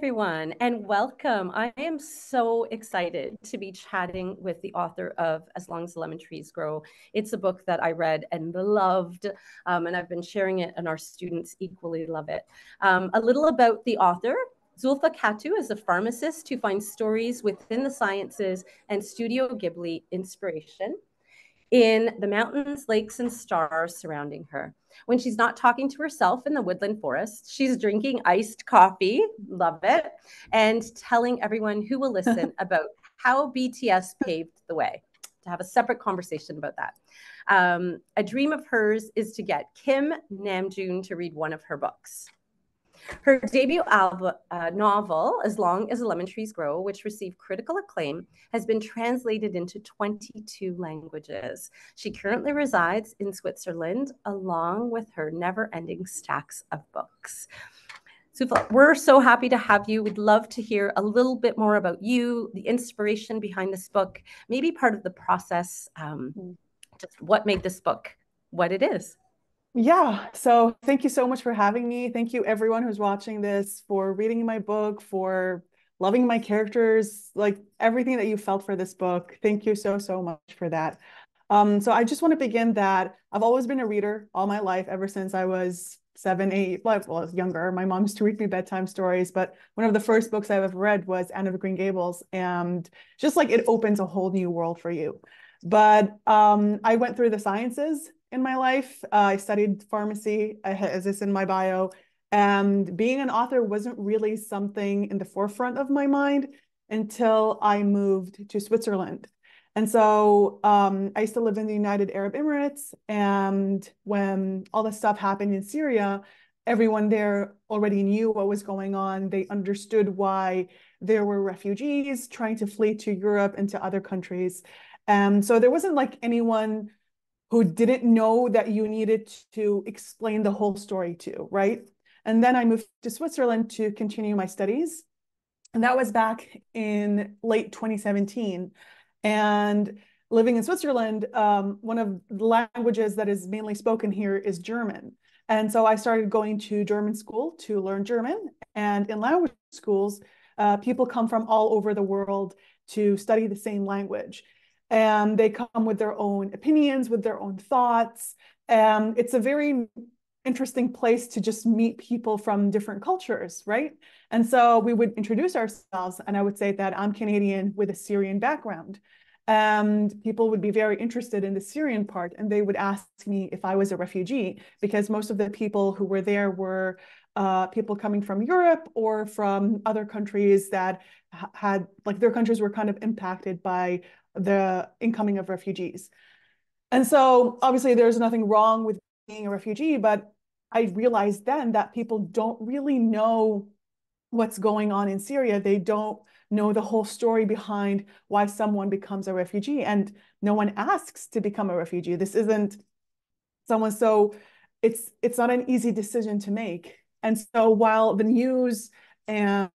everyone, and welcome. I am so excited to be chatting with the author of As Long as the Lemon Trees Grow. It's a book that I read and loved, and I've been sharing it, and our students equally love it. A little about the author. Zoufla Katouh is a pharmacist who finds stories within the sciences and Studio Ghibli inspiration in the mountains, lakes, and stars surrounding her. When she's not talking to herself in the woodland forest, she's drinking iced coffee, love it, and telling everyone who will listen about how BTS paved the way. To have a separate conversation about that. A dream of hers is to get Kim Namjoon to read one of her books. Her debut novel, As Long as the Lemon Trees Grow, which received critical acclaim, has been translated into 22 languages. She currently resides in Switzerland along with her never-ending stacks of books. Zoufla, we're so happy to have you. We'd love to hear a little bit more about you, the inspiration behind this book, maybe part of the process, just what made this book what it is. Yeah, so thank you so much for having me. Thank you everyone who's watching this for reading my book, for loving my characters, like everything that you felt for this book. Thank you so much for that. So I just want to begin that I've always been a reader all my life, ever since I was 7, 8, well, I was younger. My mom used to read me bedtime stories, but one of the first books I ever read was Anne of the Green Gables, and just like it opens a whole new world for you. But I went through the sciences in my life. I studied pharmacy, as is in my bio, and being an author wasn't really something in the forefront of my mind until I moved to Switzerland. And so I used to live in the United Arab Emirates, and when all this stuff happened in Syria, everyone there already knew what was going on. They understood why there were refugees trying to flee to Europe and to other countries. And so there wasn't like anyone who didn't know that you needed to explain the whole story to, right? And then I moved to Switzerland to continue my studies. And that was back in late 2017. And living in Switzerland, one of the languages that is mainly spoken here is German. And so I started going to German school to learn German. And in language schools, people come from all over the world to study the same language. And they come with their own opinions, with their own thoughts. And it's a very interesting place to just meet people from different cultures, right? And so we would introduce ourselves, and I would say that I'm Canadian with a Syrian background. And people would be very interested in the Syrian part, and they would ask me if I was a refugee, because most of the people who were there were people coming from Europe or from other countries that had, like, their countries were kind of impacted by the incoming of refugees. And so obviously there's nothing wrong with being a refugee, but I realized then that people don't really know what's going on in Syria. They don't know the whole story behind why someone becomes a refugee, and no one asks to become a refugee. This isn't someone, so it's not an easy decision to make. And so while the news and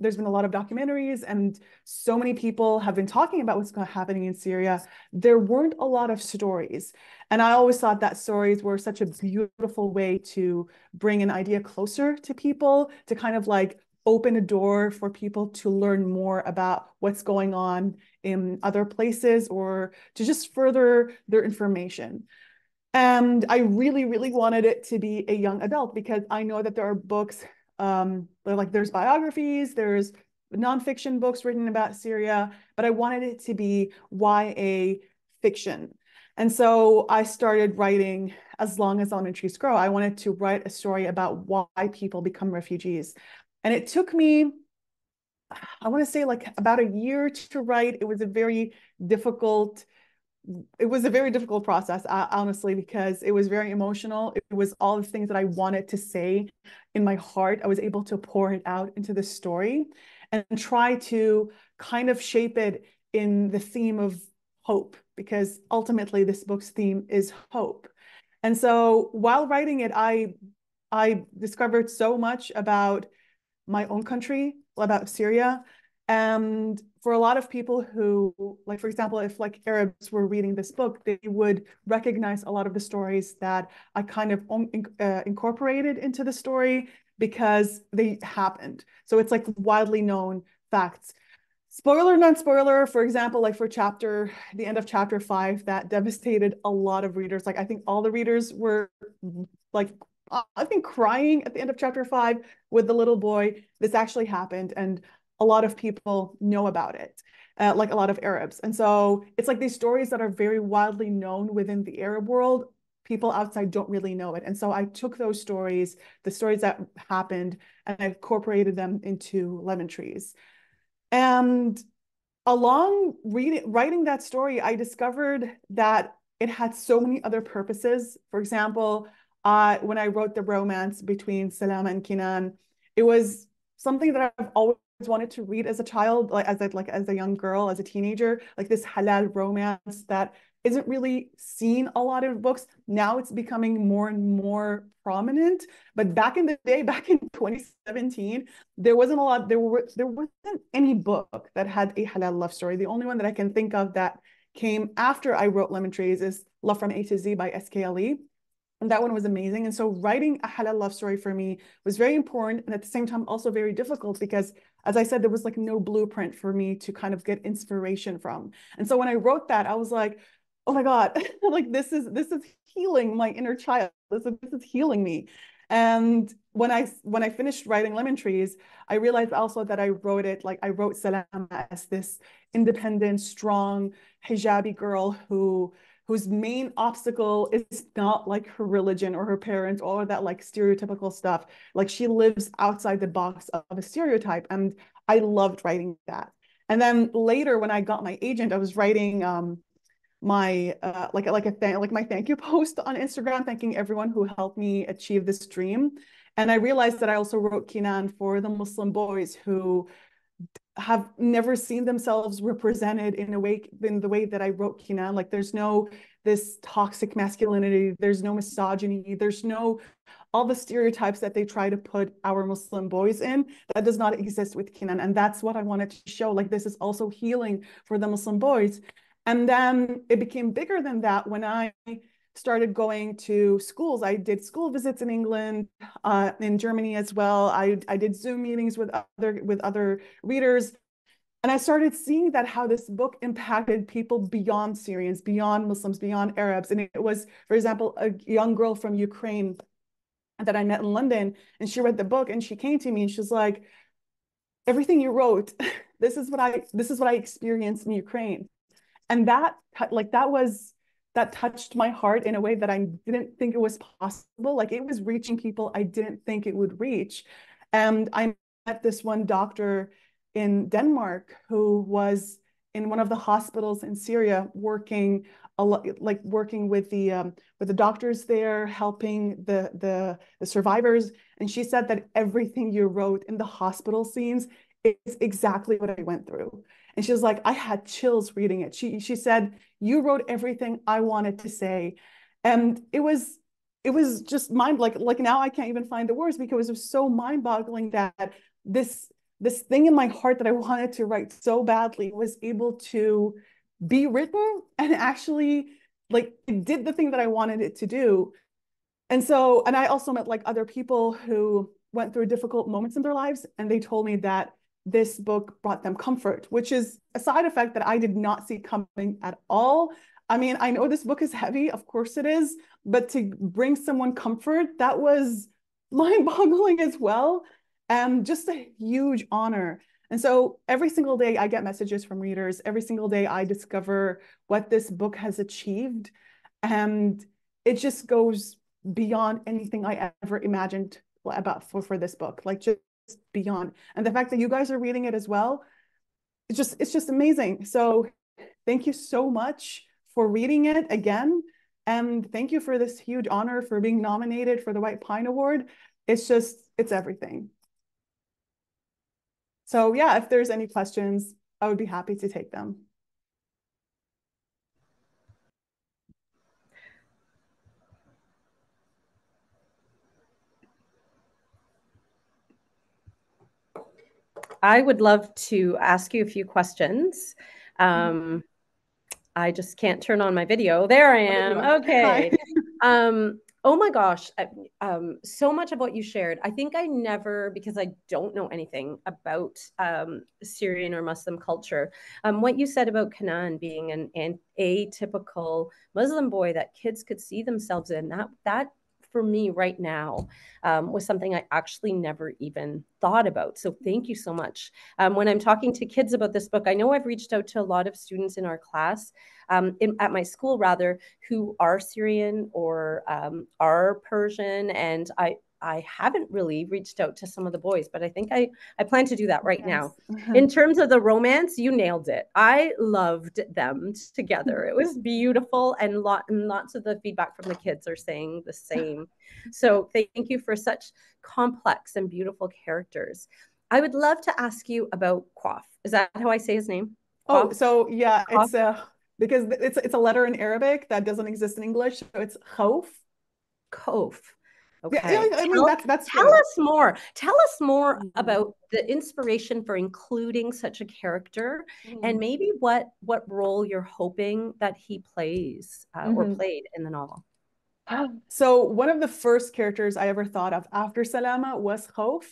there's been a lot of documentaries and so many people have been talking about what's happening in Syria, there weren't a lot of stories. And I always thought that stories were such a beautiful way to bring an idea closer to people, to kind of like open a door for people to learn more about what's going on in other places, or to just further their information. And I really wanted it to be a young adult, because I know that there are books, like there's biographies, there's nonfiction books written about Syria, but I wanted it to be YA fiction. And so I started writing As Long as Lemon Trees Grow. I wanted to write a story about why people become refugees. And it took me, I want to say, like about a year to write. It was a very difficult process, honestly, because it was very emotional. It was all the things that I wanted to say in my heart. I was able to pour it out into the story and try to kind of shape it in the theme of hope, because ultimately this book's theme is hope. And so while writing it, I discovered so much about my own country, about Syria. And for a lot of people who, like, for example, if like Arabs were reading this book, they would recognize a lot of the stories that I kind of incorporated into the story. because they happened. So it's like widely known facts. Spoiler, non-spoiler, for example, like for the end of chapter 5, that devastated a lot of readers. Like I think all the readers were like, I think crying at the end of chapter 5 with the little boy. This actually happened, and a lot of people know about it, like a lot of Arabs. And so it's like these stories that are very widely known within the Arab world. People outside don't really know it. And so I took those stories, the stories that happened, and I incorporated them into Lemon Trees. And along writing that story, I discovered that it had so many other purposes. For example, when I wrote the romance between Salama and Kinan, it was something that I've always wanted to read as a child, like as a young girl, as a teenager, like this halal romance that isn't really seen a lot of books. Now it's becoming more and more prominent. But back in the day, back in 2017, there wasn't any book that had a halal love story. The only one that I can think of that came after I wrote Lemon Trees is Love from A to Z by SKLE. And that one was amazing. And so writing a halal love story for me was very important, and at the same time also very difficult because, as I said, there was like no blueprint for me to kind of get inspiration from. And so when I wrote that, I was like, oh my God, like this is healing my inner child. This is healing me. And when I finished writing Lemon Trees, I realized also that I wrote Salama as this independent, strong hijabi girl whose main obstacle is not like her religion or her parents or that like stereotypical stuff. Like she lives outside the box of a stereotype. And I loved writing that. And then later when I got my agent, I was writing my my thank you post on Instagram, thanking everyone who helped me achieve this dream. And I realized that I also wrote Kinan for the Muslim boys who have never seen themselves represented in the way that I wrote Kinan. Like there's no this toxic masculinity, there's no misogyny, there's no all the stereotypes that they try to put our Muslim boys in. That does not exist with Kinan. And that's what I wanted to show. Like this is also healing for the Muslim boys. And then it became bigger than that when I started going to schools. I did school visits in England, in Germany as well. I did Zoom meetings with other readers. And I started seeing that how this book impacted people beyond Syrians, beyond Muslims, beyond Arabs. And it was, for example, a young girl from Ukraine that I met in London, and she read the book and she came to me and she's like, everything you wrote, this is what I experienced in Ukraine. And that touched my heart in a way that I didn't think it was possible. Like it was reaching people I didn't think it would reach. And I met this one doctor in Denmark who was in one of the hospitals in Syria working with the doctors there, helping the survivors. And she said that everything you wrote in the hospital scenes is exactly what I went through. And she was like, I had chills reading it. She said, you wrote everything I wanted to say. And it was just like now I can't even find the words because it was so mind-boggling that this thing in my heart that I wanted to write so badly was able to be written and actually like it did the thing that I wanted it to do. And I also met like other people who went through difficult moments in their lives, and they told me that this book brought them comfort, which is a side effect that I did not see coming at all. I mean, I know this book is heavy, of course it is, but to bring someone comfort, that was mind-boggling as well. And just a huge honor. And so every single day I get messages from readers. Every single day I discover what this book has achieved. And it just goes beyond anything I ever imagined about for this book, like just beyond. And the fact that you guys are reading it as well, it's just amazing. So thank you so much for reading it again. And thank you for this huge honor for being nominated for the White Pine Award. It's everything. So yeah, if there's any questions, I would be happy to take them. I would love to ask you a few questions. I just can't turn on my video. There I am. Okay. Oh my gosh. So much of what you shared. I think I never, because I don't know anything about Syrian or Muslim culture, what you said about Canaan being an atypical Muslim boy that kids could see themselves in, that for me right now was something I actually never even thought about. So thank you so much. When I'm talking to kids about this book, I know I've reached out to a lot of students in our class, at my school rather, who are Syrian or are Persian, and I haven't really reached out to some of the boys, but I think I plan to do that right now. Yes. In terms of the romance, you nailed it. I loved them together. It was beautiful, and lots of the feedback from the kids are saying the same. So thank you for such complex and beautiful characters. I would love to ask you about Quaff. Is that how I say his name? Oh, Quaff? so yeah, Quaff? it's because it's a letter in Arabic that doesn't exist in English, so it's khawf. Cove. Yeah, yeah, Okay. I mean Tell that's tell good. us more. Tell us more Mhm. about the inspiration for including such a character, and Mhm. maybe what role you're hoping that he plays or Mhm. played in the novel. So one of the first characters I ever thought of after Salama was Khawf.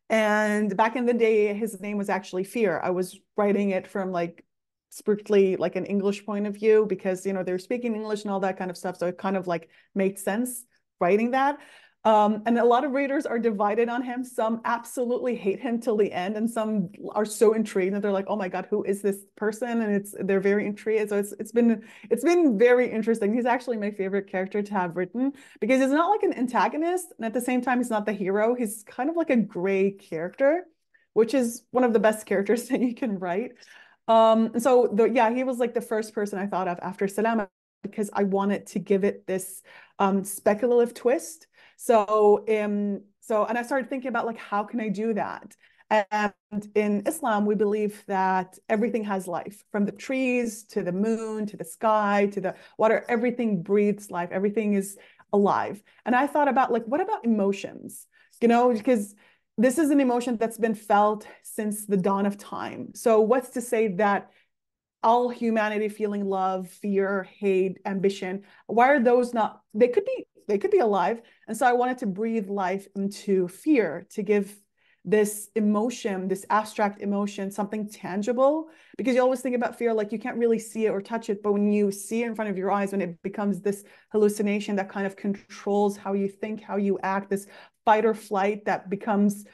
And back in the day, his name was actually Fear. I was writing it from like strictly like an English point of view because they're speaking English and all that kind of stuff. So it kind of like made sense writing that. And a lot of readers are divided on him. Some absolutely hate him till the end, and some are so intrigued that they're like, "Oh my God, who is this person?" And they're very intrigued. So it's been very interesting. He's actually my favorite character to have written because he's not like an antagonist, and at the same time, he's not the hero. He's kind of like a gray character, which is one of the best characters that you can write. Yeah, he was like the first person I thought of after Salama because I wanted to give it this speculative twist. And I started thinking about like how can I do that? And in Islam, we believe that everything has life, from the trees to the moon to the sky to the water. Everything breathes life. Everything is alive. And I thought about like, what about emotions? Because this is an emotion that's been felt since the dawn of time. So what's to say that all humanity feeling love, fear, hate, ambition, why are those not, they could be alive. And so I wanted to breathe life into fear to give this emotion, this abstract emotion, something tangible. Because you always think about fear like you can't really see it or touch it, but when you see it in front of your eyes, when it becomes this hallucination that kind of controls how you think, how you act, this fight or flight that becomes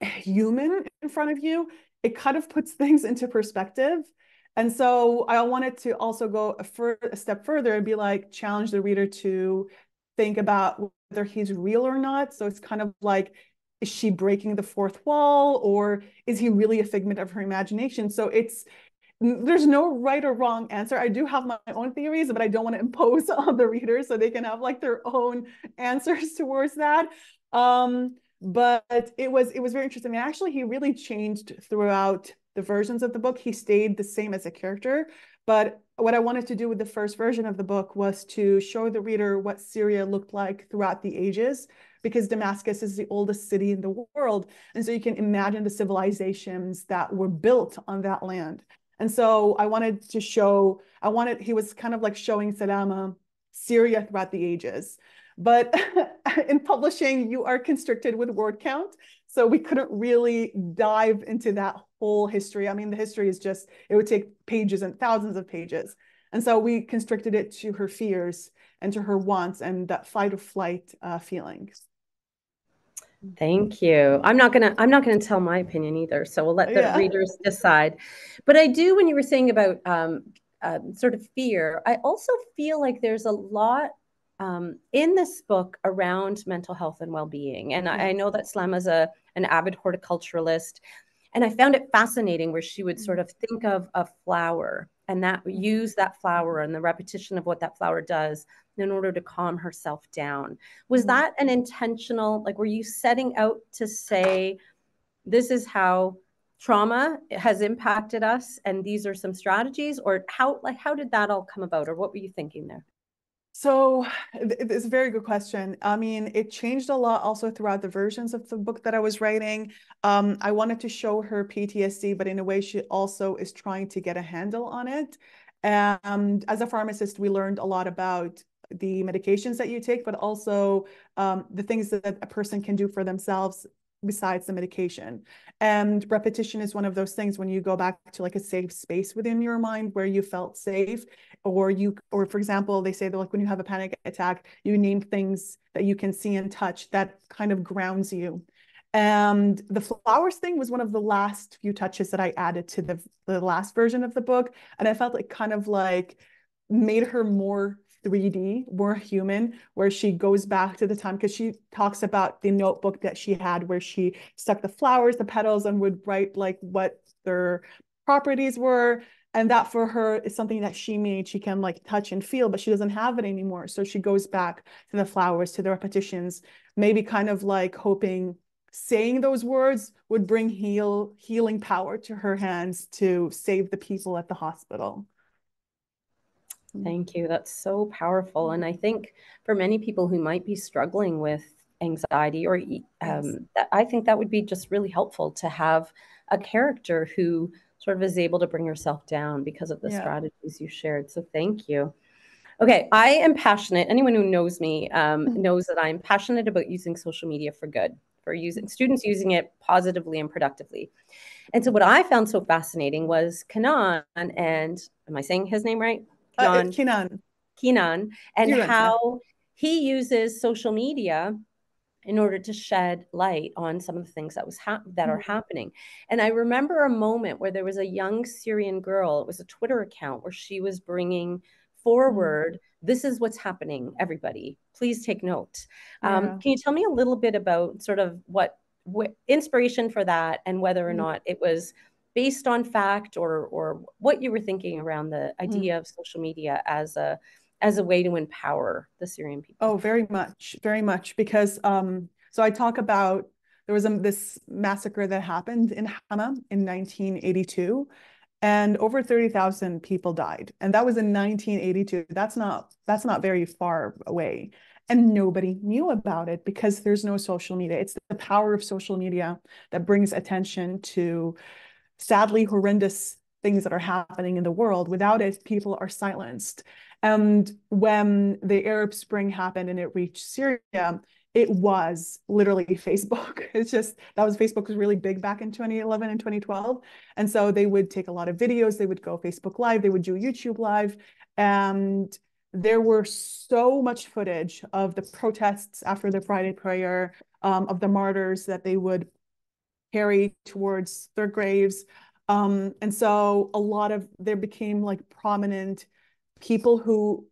human in front of you, it kind of puts things into perspective. And so I wanted to also go a step further and be like, challenge the reader to think about whether he's real or not. So it's kind of like, is she breaking the fourth wall, or is he really a figment of her imagination? So there's no right or wrong answer. I do have my own theories, but I don't want to impose on the readers so they can have like their own answers towards that. But it was very interesting. And actually, he really changed throughout the versions of the book. He stayed the same as a character. But what I wanted to do with the first version of the book was to show the reader what Syria looked like throughout the ages, because Damascus is the oldest city in the world. And so you can imagine the civilizations that were built on that land. And so he was kind of like showing Salama Syria throughout the ages. But in publishing, you are constricted with word count. So we couldn't really dive into that whole history. I mean, the history it would take pages and thousands of pages. And so we constricted it to her fears and to her wants and that fight or flight feelings. Thank you. I'm not gonna tell my opinion either, so we'll let the Yeah. readers decide. But I do, when you were saying about sort of fear, I also feel like there's a lot in this book around mental health and well-being. And I Yes. know that Slam is an avid horticulturalist, and I found it fascinating where she would sort of think of a flower and that use that flower and the repetition of what that flower does in order to calm herself down. Was Mhm. that an intentional, like, were you setting out to say, this is how trauma has impacted us and these are some strategies, or how did that all come about, or what were you thinking there? So it's a very good question. I mean, it changed a lot also throughout the versions of the book that I was writing. I wanted to show her PTSD, but in a way, she also is trying to get a handle on it. And as a pharmacist, we learned a lot about the medications that you take, but also the things that a person can do for themselves besides the medication. And repetition is one of those things when you go back to like a safe space within your mind where you felt safe, or for example, they say that like when you have a panic attack, you name things that you can see and touch that kind of grounds you. And the flowers thing was one of the last few touches that I added to the last version of the book. And I felt like kind of like made her more 3D, more human, where she goes back to the time because she talks about the notebook that she had where she stuck the flowers, the petals, and would write like what their properties were. And that for her is something that she made, she can like touch and feel, but she doesn't have it anymore. So she goes back to the flowers, to the repetitions, maybe kind of like hoping saying those words would bring healing power to her hands to save the people at the hospital. Thank you. That's so powerful. And I think for many people who might be struggling with anxiety, or Yes. I think that would be just really helpful to have a character who sort of is able to bring herself down because of the Yeah. strategies you shared. So thank you. Okay, I am passionate. Anyone who knows me knows that I'm passionate about using social media for good, for using students using it positively and productively. And so what I found so fascinating was Kanan, and am I saying his name right? It's Kanan, Kinan. Keenan, and Kiran, yeah. how he uses social media in order to shed light on some of the things that are happening. And I remember a moment where there was a young Syrian girl. It was a Twitter account where she was bringing forward, this is what's happening, everybody. Please take note. Yeah. Can you tell me a little bit about sort of what inspiration for that, and whether or not it was based on fact, or what you were thinking around the idea of social media as a way to empower the Syrian people? Oh, very much, very much. Because so I talk about there was this massacre that happened in Hama in 1982, and over 30,000 people died. And that was in 1982. That's not very far away. And nobody knew about it because there's no social media. It's the power of social media that brings attention to sadly horrendous things that are happening in the world. Without it, people are silenced. And when the Arab Spring happened and it reached Syria, it was literally Facebook. It's just Facebook was really big back in 2011 and 2012. And so they would take a lot of videos, they would go Facebook Live, they would do YouTube Live. And there were so much footage of the protests after the Friday prayer, of the martyrs that they would carry towards their graves. And so there became like prominent people who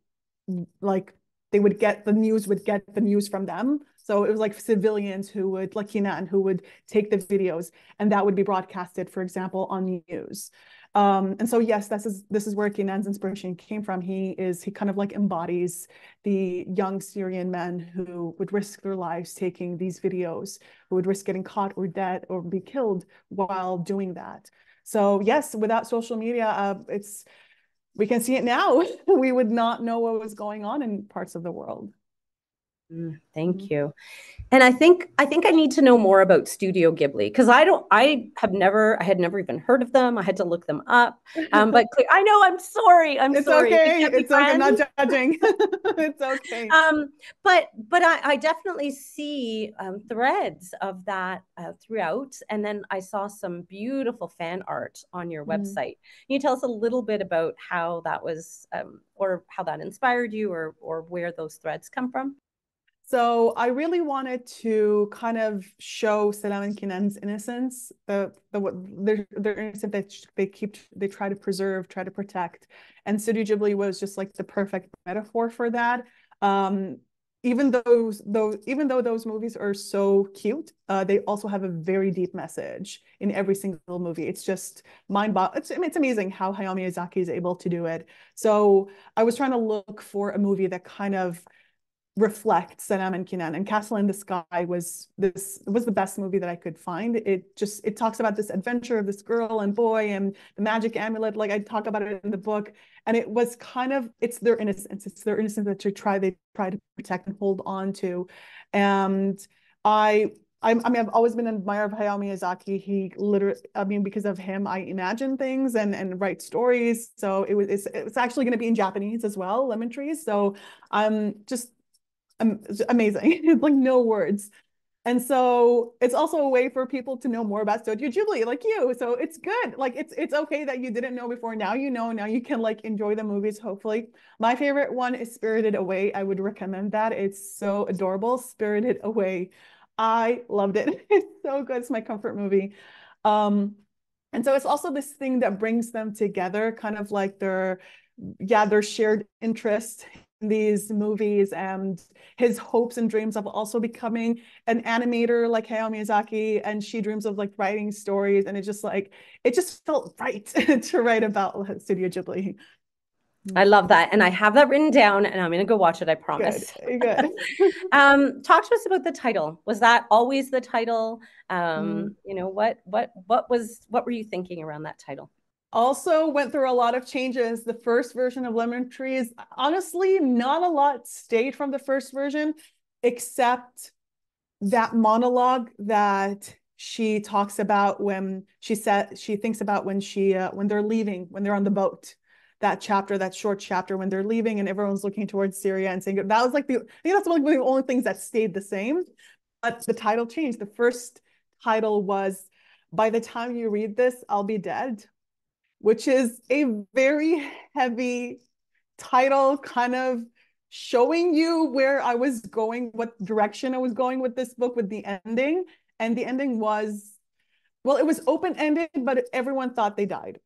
like would get the news from them. So it was like civilians who would, like Kinan, who would take the videos and that would be broadcasted, for example, on news. And so yes, this is where Kinan's inspiration came from. He kind of like embodies the young Syrian men who would risk their lives taking these videos, who would risk getting caught or dead or be killed while doing that. So yes, without social media, we can see it now. We would not know what was going on in parts of the world. Thank you. And I need to know more about Studio Ghibli, because I had never even heard of them. I had to look them up. But I know, I'm It's sorry. We okay. can't be It's okay. I'm not friends. judging. It's okay. But I definitely see threads of that throughout. And then I saw some beautiful fan art on your website. Can you tell us a little bit about how that was, or how that inspired you, or where those threads come from? So I really wanted to kind of show Salam and Kinan's innocence, their innocence that they try to preserve, try to protect. And Studio Ghibli was just like the perfect metaphor for that. Even though those movies are so cute, they also have a very deep message in every single movie. It's just mind-boggling. It's amazing how Hayao Miyazaki is able to do it. So I was trying to look for a movie that kind of reflect Salam and Kinan, and Castle in the Sky was the best movie that I could find. It talks about this adventure of this girl and boy and the magic amulet, like I talk about it in the book. And it was kind of, it's their innocence that they try to protect and hold on to. And I I mean, I've always been an admirer of Hayao Miyazaki. He literally, I mean, because of him, I imagine things and write stories. So it's actually going to be in Japanese as well, Lemon Trees. So I'm just amazing. It's like no words. And so it's also a way for people to know more about Studio Ghibli, like you. So it's good. Like it's okay that you didn't know before. Now you know. Now you can like enjoy the movies, hopefully. My favorite one is Spirited Away. I would recommend that. It's so adorable. Spirited Away. I loved it. It's so good. It's my comfort movie. Um, and so it's also this thing that brings them together, kind of like their shared interest in these movies and his hopes and dreams of also becoming an animator like Hayao Miyazaki, and she dreams of like writing stories, and it just felt right to write about Studio Ghibli. I love that. And I have that written down and I'm going to go watch it, I Good, promise. good. Talk to us about the title. Was that always the title? Mm. You know, what were you thinking around that title? Also went through a lot of changes. The first version of Lemon Trees, honestly, not a lot stayed from the first version, except that monologue that she talks about when she thinks about when they're leaving, when they're on the boat. That chapter, that short chapter when they're leaving and everyone's looking towards Syria and saying that was like I think that's one of the only things that stayed the same. But the title changed. The first title was By the Time You Read This, I'll Be Dead, which is a very heavy title, kind of showing you where I was going, what direction I was going with this book, with the ending. And the ending was, well, it was open ended, but everyone thought they died.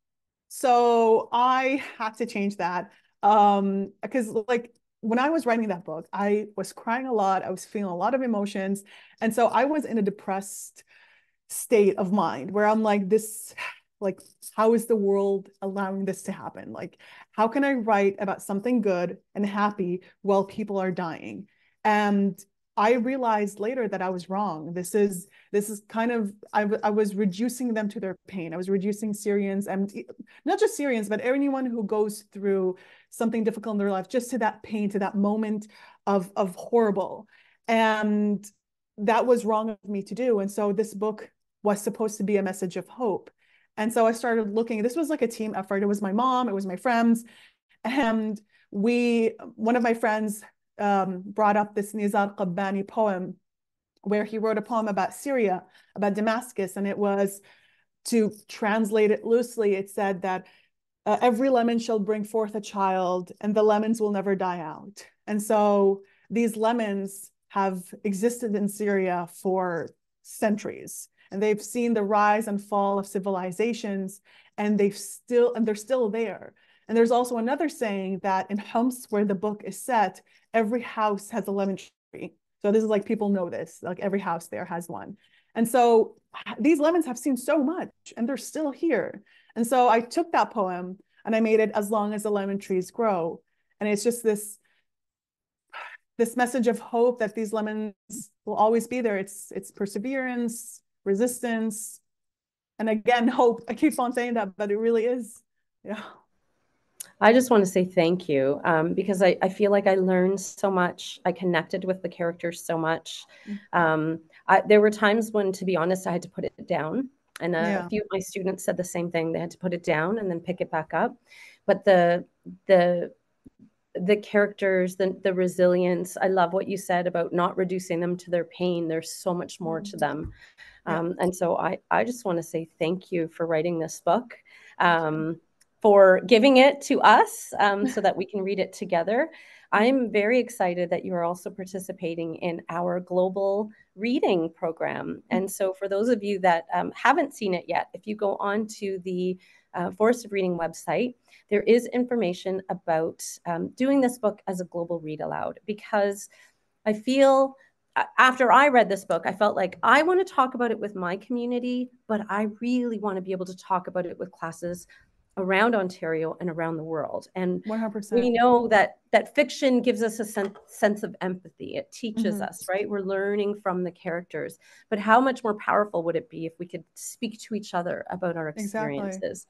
So I had to change that. Because like when I was writing that book, I was crying a lot. I was feeling a lot of emotions. And so I was in a depressed state of mind where I'm like, like, how is the world allowing this to happen? Like, how can I write about something good and happy while people are dying? And I realized later that I was wrong. This is kind of I was reducing them to their pain. I was reducing Syrians, and not just Syrians, but anyone who goes through something difficult in their life, just to that pain, to that moment of horrible. And that was wrong of me to do. And so this book was supposed to be a message of hope. And so I started looking. This was like a team effort. It was my mom, it was my friends, and one of my friends brought up this Nizar Qabbani poem where he wrote a poem about Syria, about Damascus, and it was, to translate it loosely, it said that every lemon shall bring forth a child, and the lemons will never die out. And so these lemons have existed in Syria for centuries, and they've seen the rise and fall of civilizations, and they're still there. And there's also another saying that in Homs, where the book is set, every house has a lemon tree. So this is like, people know this, like every house there has one. And so these lemons have seen so much, and they're still here. And so I took that poem and I made it As Long as the Lemon Trees Grow. And it's just this message of hope that these lemons will always be there. It's perseverance, resistance, and again, hope. I keep on saying that, but it really is. Yeah. I just want to say thank you, because I feel like I learned so much. I connected with the characters so much. There were times when, to be honest, I had to put it down. And a Yeah. few of my students said the same thing. They had to put it down and then pick it back up. But the characters, the resilience. I love what you said about not reducing them to their pain. There's so much more to them. Yeah. And so I just want to say thank you for writing this book, for giving it to us, so that we can read it together. I'm very excited that you are also participating in our global reading program. And so for those of you that haven't seen it yet, if you go on to the Forest of Reading website, there is information about doing this book as a global read aloud, because I feel after I read this book, I felt like I want to talk about it with my community, but I really want to be able to talk about it with classes around Ontario and around the world. And 100%. we know that fiction gives us a sense of empathy. It teaches Mm-hmm. us, right? We're learning from the characters. But how much more powerful would it be if we could speak to each other about our Exactly. experiences?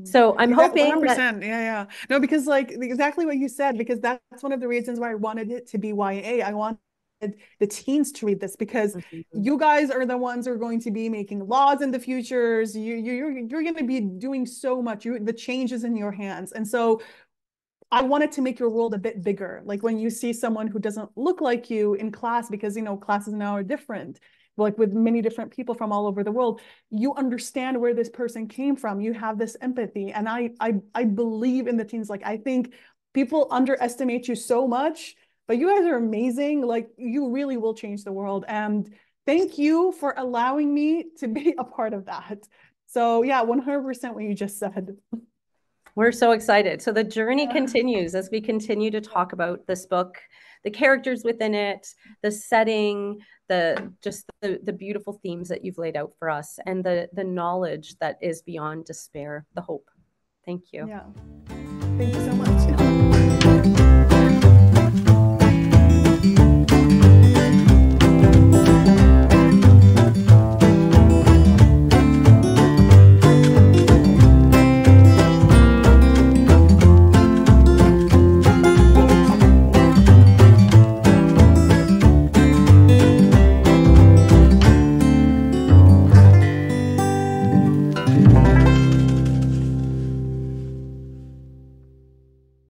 So I'm Exactly, hoping that 100%. Yeah, yeah. No, because like exactly what you said, because that's one of the reasons why I wanted it to be YA. I wanted the teens to read this, because you guys are the ones who are going to be making laws in the futures. You're going to be doing so much. The change is in your hands. And so I wanted to make your world a bit bigger. Like when you see someone who doesn't look like you in class, because, you know, classes now are different, like with many different people from all over the world, you understand where this person came from. You have this empathy. And I believe in the teens. Like, I think people underestimate you so much, but you guys are amazing. Like, you really will change the world. And thank you for allowing me to be a part of that. So yeah, 100% what you just said. We're so excited. So the journey continues as we continue to talk about this book, the characters within it, the setting, the beautiful themes that you've laid out for us, and the knowledge that is beyond despair, the hope. Thank you. Yeah. Thank you so much.